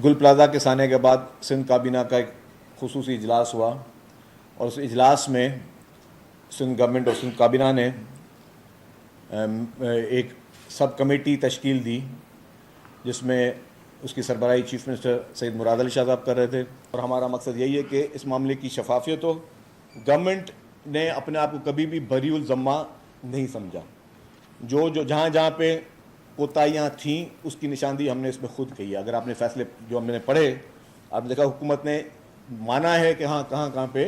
गुल प्लाजा के साने के बाद सिंध काबीना का एक खुसूसी इजलास हुआ और उस इजलास में सिंध गवर्नमेंट और सिंध काबीना ने एक सब कमेटी तश्कील दी जिसमें उसकी सरबराही चीफ मिनिस्टर सैयद मुराद अली शाह साहब कर रहे थे। और हमारा मकसद यही है कि इस मामले की शफाफियत हो। गवर्नमेंट ने अपने आप को कभी भी बरीउल ज़म्मा नहीं समझा। जो जहाँ पे कोताहियाँ थीं उसकी निशानदेही हमने इसमें खुद की है। अगर आपने फैसले जो हमने पढ़े, आपने देखा हुकूमत ने माना है कि हाँ कहाँ पे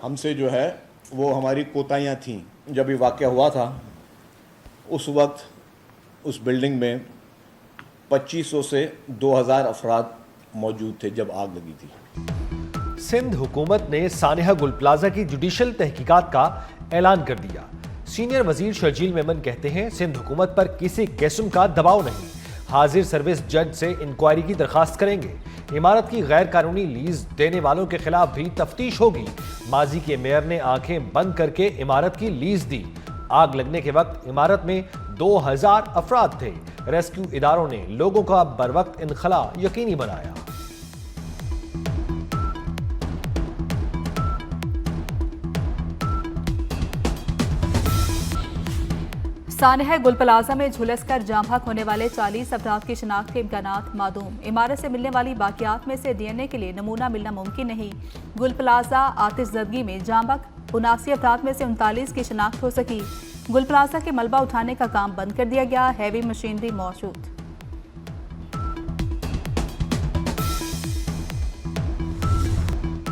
हमसे जो है वो हमारी कोताहियाँ थीं। जब ये वाक़या हुआ था उस वक्त उस बिल्डिंग में 2500 से 2000 अफराद मौजूद थे जब आग लगी थी। सिंध हुकूमत ने सानिहा गुल प्लाजा की जुडिशल तहकीकात का ऐलान कर दिया। सीनियर वजीर शर्जील मेमन कहते हैं सिंध हुकूमत पर किसी किस्म का दबाव नहीं, हाजिर सर्विस जज से इंक्वायरी की दरखास्त करेंगे। इमारत की गैर कानूनी लीज देने वालों के खिलाफ भी तफ्तीश होगी। माजी के मेयर ने आंखें बंद करके इमारत की लीज दी। आग लगने के वक्त इमारत में 2000 अफराद थे। रेस्क्यू इदारों ने लोगों का बरवक्त इनखला यकीनी बनाया। सानिहा गुल प्लाजा में झुलसकर जाम बहक होने वाले 40 अफराद की शिनाख्त के इम्कानात मादूम। इमारत से मिलने वाली बाकियात में से डीएनए के लिए नमूना मिलना मुमकिन नहीं। गुल प्लाजा आतिशज़दगी में जाम बहक 79 अफराद में से 39 की शिनाख्त हो सकी। गुल प्लाजा के मलबा उठाने का काम बंद कर दिया गया। हैवी मशीनरी मौजूद।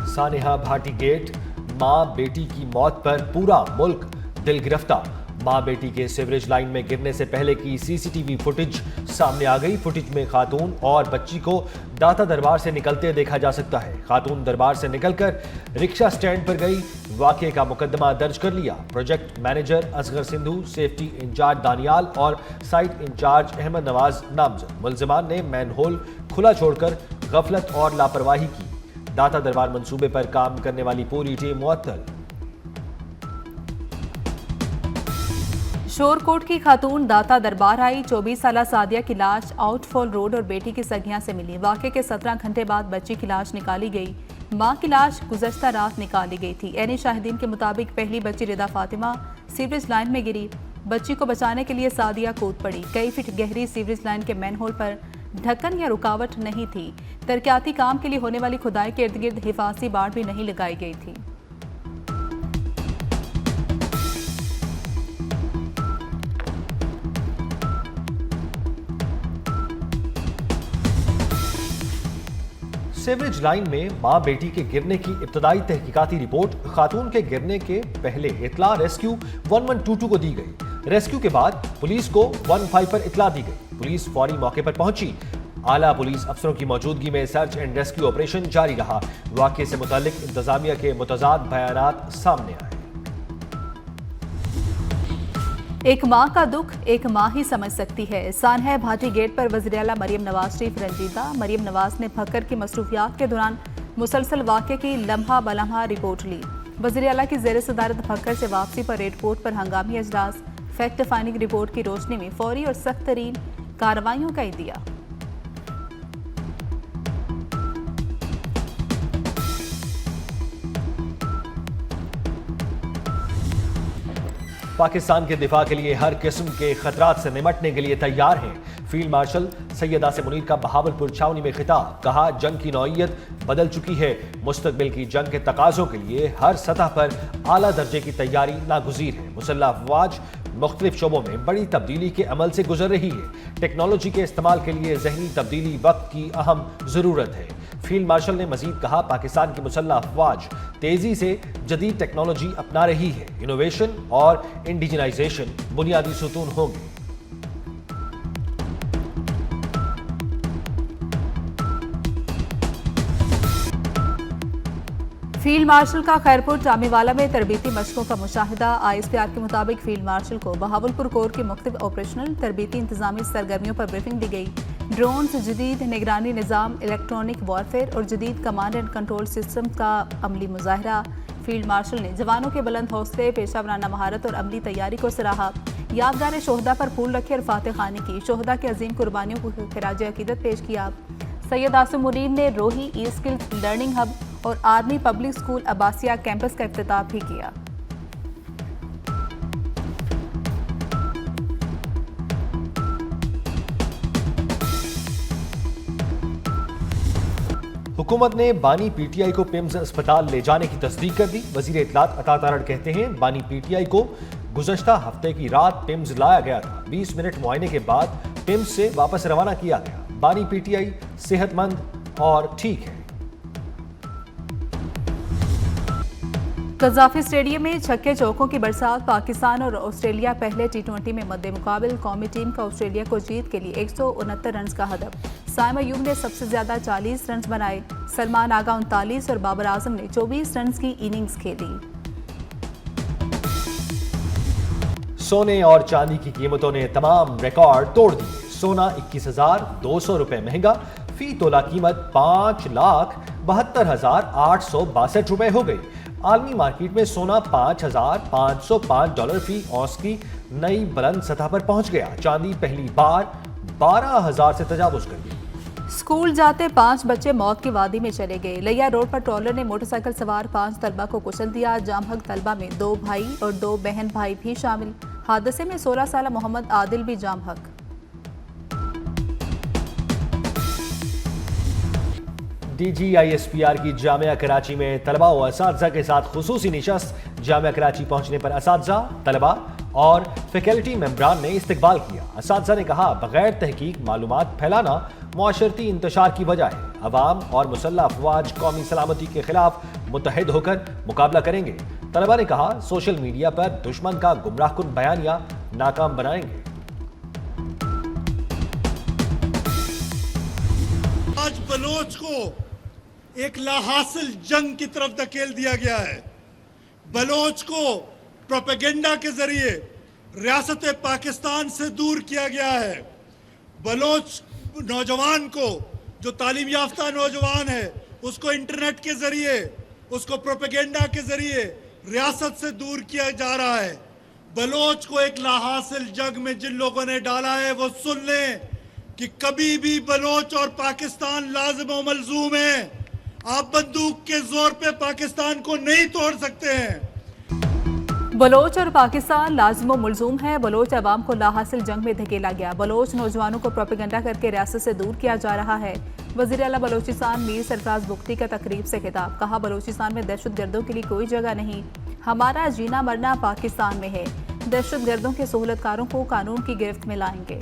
सानिहा भाटी गेट, मां बेटी की मौत पर पूरा मुल्क दिल गिरफ्तार। मां बेटी के सीवरेज लाइन में गिरने से पहले की सीसीटीवी फुटेज सामने आ गई। फुटेज में खातून और बच्ची को दाता दरबार से निकलते देखा जा सकता है। खातून दरबार से निकलकर रिक्शा स्टैंड पर गई। वाकये का मुकदमा दर्ज कर लिया। Project manager Asgar Sindhu, safety in charge Daniyal और साइट इंचार्ज अहमद नवाज नामजद। मुलजिमान ने मैनहोल खुला छोड़कर गफलत और लापरवाही की। दाता दरबार मंसूबे पर काम करने वाली पूरी टीम मुअत्तल। शोरकोट की खातून दाता दरबार आई। 24 साला सादिया की लाश आउटफॉल रोड और बेटी की सगियां से मिली। वाक़े के 17 घंटे बाद बच्ची की लाश निकाली गई। मां की लाश गुज़श्ता रात निकाली गई थी। एनी शाहिदीन के मुताबिक पहली बच्ची रिदा फातिमा सीवरेज लाइन में गिरी। बच्ची को बचाने के लिए सादिया कूद पड़ी। कई फीट गहरी सीवरेज लाइन के मैनहोल पर ढक्कन या रुकावट नहीं थी। तरक्याती काम के लिए होने वाली खुदाई के इर्द गिर्द हिफाजती बाड़ भी नहीं लगाई गई थी। सीवरेज लाइन में मां बेटी के गिरने की इब्तदाई तहकीकाती रिपोर्ट खातून के गिरने के पहले इतला रेस्क्यू 1122 को दी गई। रेस्क्यू के बाद पुलिस को 15 पर इतला दी गई। पुलिस फौरी मौके पर पहुंची। आला पुलिस अफसरों की मौजूदगी में सर्च एंड रेस्क्यू ऑपरेशन जारी रहा। वाकये से मुतालिक इंतजामिया के मुतजाद बयानात सामने आए। एक माँ का दुख एक माँ ही समझ सकती है। सानिहा भाटी गेट पर वज़ीर आला मरियम नवाज शरीफ रंजीदा। मरियम नवाज ने भक्कर की मसरूफियात के दौरान मुसलसल वाक़े की लम्हा बलम्हा रिपोर्ट ली। वज़ीर आला की ज़ेर सदारत भक्कर से वापसी पर एयरपोर्ट पर हंगामी अजलास। फैक्ट फाइंडिंग रिपोर्ट की रोशनी में फौरी और सख्त तरीन कार्रवाइयों का दिया। पाकिस्तान के दिफा के लिए हर किस्म के खतरात से निमटने के लिए तैयार हैं। फील्ड मार्शल सैयद आसिम मुनीर का बहावलपुर छावनी में खिताब। कहा जंग की नौइयत बदल चुकी है। मुस्तकबिल की जंग के तकाजों के लिए हर सतह पर आला दर्जे की तैयारी नागुज़ीर है। मुसल्लह अफवाज मुख्तलिफ शोबों में बड़ी तब्दीली के अमल से गुजर रही है। टेक्नोलॉजी के इस्तेमाल के लिए जहनी तब्दीली वक्त की अहम ज़रूरत है। फील्ड मार्शल ने मजीद कहा पाकिस्तान की मुसल्लह अफवाज तेजी से जदीद टेक्नोलॉजी अपना रही है। इनोवेशन और इंडिजिनाइजेशन बुनियादी सुतून होंगे। फील्ड मार्शल का खैरपुर टामीवाला में तरबीती मशकों का मुशाहिदा। ISPR के मुताबिक फील्ड मार्शल को बहावलपुर कोर की मुख्तलिफ ऑपरेशनल तरबीती इंतजामी सरगर्मियों पर ब्रीफिंग दी गई। ड्रोन्स, जदीद निगरानी निज़ाम, इलेक्ट्रॉनिक वॉरफेयर और जदीद कमांड एंड कंट्रोल सिस्टम का अमली मुजाहरा। फील्ड मार्शल ने जवानों के बुलंद हौसले, पेशा वराना महारत और अमली तैयारी को सराहा। यादगार शोहदा पर फूल रखे और फातह खानी की। शोहदा के अजीम कुर्बानियों को खिराज अकीदत पेश किया। सैयद आसिम मुनीर ने रोही ई स्किल्स लर्निंग हब और army public school Abbasiya campus का इफ्तिताह भी किया। हुकूमत ने बानी पीटीआई को पिम्स अस्पताल ले जाने की तस्दीक कर दी। वजीर इत्तलात अता तारड़ कहते हैं बानी पीटीआई को गुज़श्ता हफ्ते की रात पिम्स लाया गया था। 20 मिनट मुआयने के बाद पिम्स से वापस रवाना किया गया। बानी पीटीआई सेहतमंद और ठीक है। कज़ाफी स्टेडियम में छक्के चौकों की बरसात। पाकिस्तान और ऑस्ट्रेलिया पहले टी20 में मद्दे मुकाबिल। कौमी टीम का ऑस्ट्रेलिया को जीत के लिए 169 रन का हदफ। साइम अयूब ने सबसे ज्यादा 40 रन बनाए। सलमान आगा 39 और बाबर आजम ने 24 रन की इनिंग्स खेली। सोने और चांदी की कीमतों ने तमाम रिकॉर्ड तोड़ दिए। सोना 21,200 रुपए महंगा, फी तोला कीमत 5,72,862 रुपए हो गई। आलमी मार्केट में सोना $5,505 फी औंस की नई बुलंद सतह पर पहुंच गया। चांदी पहली बार 12,000 से तजावुज कर गई। स्कूल जाते 5 बच्चे मौत की वादी में चले गए। लिया रोड पर ट्रॉलर ने मोटरसाइकिल सवार 5 तलबा को कुचल दिया। जामहक तलबा में 2 भाई और 2 बहन भाई भी शामिल। हादसे में 16 साल मोहम्मद आदिल भी जामहक। DGISPR की जामिया कराची में तलबा व असातिज़ा के साथ खुसूसी निशस्त। जामिया कराची पहुंचने पर असातिज़ा, तलबा और फैकल्टी मेंबरान ने इस्तकबाल किया। असातिज़ा ने कहा बगैर तहकीक मालूमात फैलाना मुआशरती इंतशार की वजह है। अवाम और मुसल्लह अफवाज कौमी सलामती के खिलाफ मुत्तहिद होकर मुकाबला करेंगे। तलबा ने कहा सोशल मीडिया पर दुश्मन का गुमराहकुन बयानिया नाकाम बनाएंगे। आज बलोच को एक लाहासिल जंग की तरफ धकेल दिया गया है। बलोच को प्रोपेगेंडा के जरिए रियासत पाकिस्तान से दूर किया गया है। बलोच नौजवान को, जो तालीम याफ्ता नौजवान है, उसको इंटरनेट के जरिए, उसको प्रोपेगेंडा के जरिए रियासत से दूर किया जा रहा है। बलोच को एक लाहासिल जंग में जिन लोगों ने डाला है वो सुन लें कि कभी भी बलोच और पाकिस्तान लाजिम व मलजूम है। आप बंदूक के जोर पे पाकिस्तान को नहीं तोड़ सकते हैं। बलोच और पाकिस्तान लाजिम व मुलजूम है। बलोच अवाम को लाहासिल जंग में धकेला गया। बलोच नौजवानों को प्रोपेगेंडा करके रियासत से दूर किया जा रहा है। वज़ीर आला बलोचिस्तान मीर सरफराज बुख्ती का तकरीब से खिताब। कहा बलोचिस्तान में दहशतगर्दों के लिए कोई जगह नहीं। हमारा जीना मरना पाकिस्तान में है। दहशतगर्दों के सहूलतकारों को कानून की गिरफ्त में लाएंगे।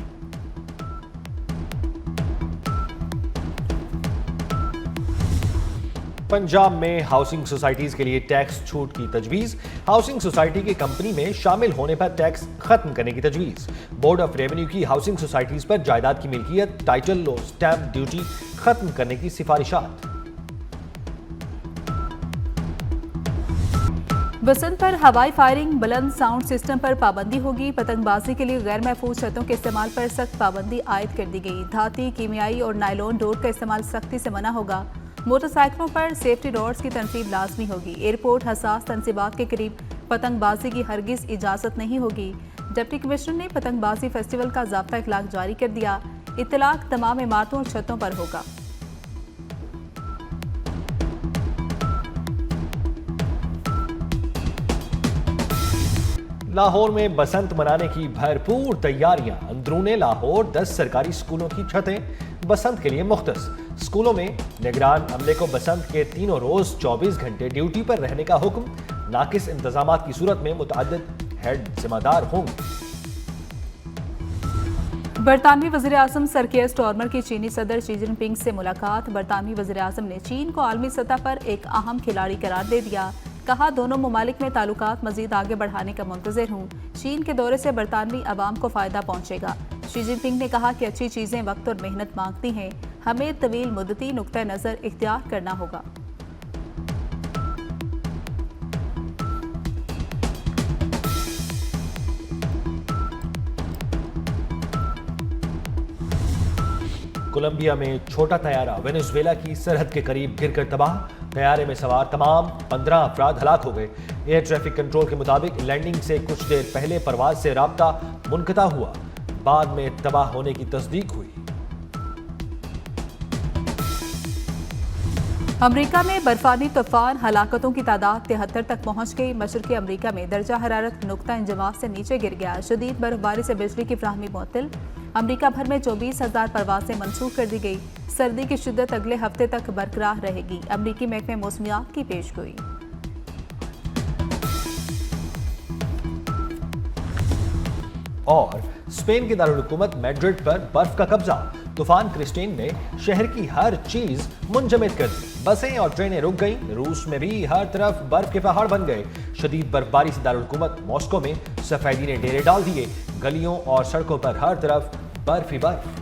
पंजाब में हाउसिंग सोसाइटीज के लिए टैक्स छूट की तजवीज़। हाउसिंग सोसाइटी की कंपनी में शामिल होने पर टैक्स खत्म करने की तजवीज़। बोर्ड ऑफ रेवेन्यू की हाउसिंग सोसाइटीज पर जायदाद की मिल्कियत, टाइटल और स्टैंप ड्यूटी खत्म करने की सिफारिशात। बसंत पर हवाई फायरिंग, बुलंद साउंड सिस्टम पर पाबंदी होगी। पतंगबाजी के लिए गैर महफूज छतों के इस्तेमाल पर सख्त पाबंदी आयद कर दी गई। धाती, कीमियाई और नायलॉन डोर का इस्तेमाल सख्ती से मना होगा। मोटरसाइकिलों पर सेफ्टी रॉड्स की तनसीब लाजमी होगी। एयरपोर्ट हसास तनसीबात के करीब पतंगबाजी की हरगिज इजाज़त नहीं होगी। डिप्टी कमिश्नर ने पतंगबाजी फेस्टिवल का ज़ाब्ता इखलाक जारी कर दिया। इतलाक तमाम इमारतों और छतों पर होगा। लाहौर में बसंत मनाने की भरपूर तैयारियां। अंदरूने लाहौर 10 सरकारी स्कूलों की छतें बसंत के लिए मुख्तस। स्कूलों में निगरान अमले को बसंत के तीनों रोज 24 घंटे ड्यूटी पर रहने का हुक्म। नाकिस इंतजामात की सूरत में मुतअद्दिद हेड जिम्मेदार होंगे। बरतानवी वज़ीर आज़म सर कियर स्टारमर की चीनी सदर शी जिनपिंग से मुलाकात। बरतानवी वज़ीर आज़म ने चीन को आलमी सतह पर एक अहम खिलाड़ी करार दे दिया। कहा दोनों ममालिक में ताल्लुकात मजीद आगे बढ़ाने का मुंतज़िर हूँ। चीन के दौरे से बरतानवी अवाम को फ़ायदा पहुँचेगा। शी जिनपिंग ने कहा कि अच्छी चीज़ें वक्त और मेहनत मांगती हैं। हमें तवील मुद्दती नुक्ता नज़र इख्तियार करना होगा। कोलंबिया में छोटा तैयारा वेनेजुएला की सरहद के करीब गिरकर तबाह। तैयारे में सवार तमाम 15 अफराद हलाक हो गए। एयर ट्रैफिक कंट्रोल के मुताबिक लैंडिंग से कुछ देर पहले परवाज से राब्ता मुनक़ता हुआ, बाद में तबाह होने की तस्दीक हुई। अमेरिका में बर्फानी तूफान हलाकतों की तादाद 73 तक पहुंच गई। मशरक़ी अमेरिका में दर्जा हरारत नुक्ता इंजमास से नीचे गिर गया। शदीद बर्फबारी से बिजली की फ्राहमी मुअत्तल। अमेरिका भर में 24,000 परवाजें मनसूख कर दी गई। सर्दी की शिद्दत अगले हफ्ते तक बरकरार रहेगी। अमेरिकी महकमे मौसमियात की पेशगोई। और स्पेन के दारुल हुकूमत मैड्रिड पर बर्फ का कब्जा। तूफान क्रिस्टीन ने शहर की हर चीज मुंजमद कर दी। बसें और ट्रेनें रुक गईं। रूस में भी हर तरफ बर्फ के पहाड़ बन गए। शदीद बर्फबारी से दारुल हुकूमत मॉस्को में सफेदी ने डेरे डाल दिए। गलियों और सड़कों पर हर तरफ बर्फ ही बर्फ।